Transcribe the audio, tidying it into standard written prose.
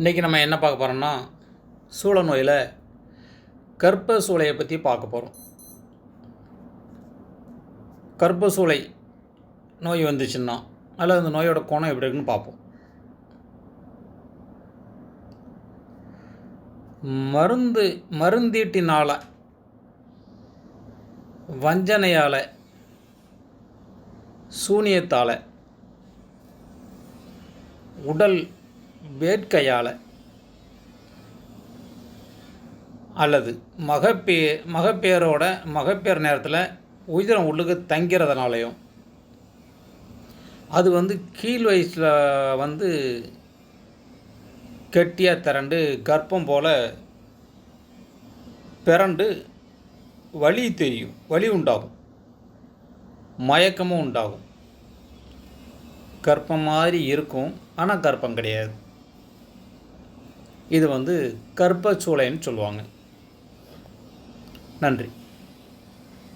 இன்றைக்கி நம்ம என்ன பார்க்க போகிறோம்னா சூழ நோயில் கர்ப்ப சூளையை பற்றி பார்க்க போகிறோம். கர்ப்ப சூளை நோய் வந்துச்சுன்னா அதில் அந்த நோயோட குணம் எப்படி இருக்குன்னு பார்ப்போம். மருந்தீட்டினால், வஞ்சனையால், சூனியத்தால், உடல் வேட்கையால் அல்லது மகப்பேறு நேரத்தில் உயிரம் உள்ளுக்கு தங்கிறதுனாலையும் அது கீழ் வயசில் கெட்டியாக திரண்டு கர்ப்பம் போல் பிறண்டு வலி உண்டாகும், மயக்கமும் உண்டாகும். கர்ப்பம் மாதிரி இருக்கும், ஆனால் கர்ப்பம் கிடையாது. இது கர்ப்பச்சூளைன்னு சொல்லுவாங்க. நன்றி.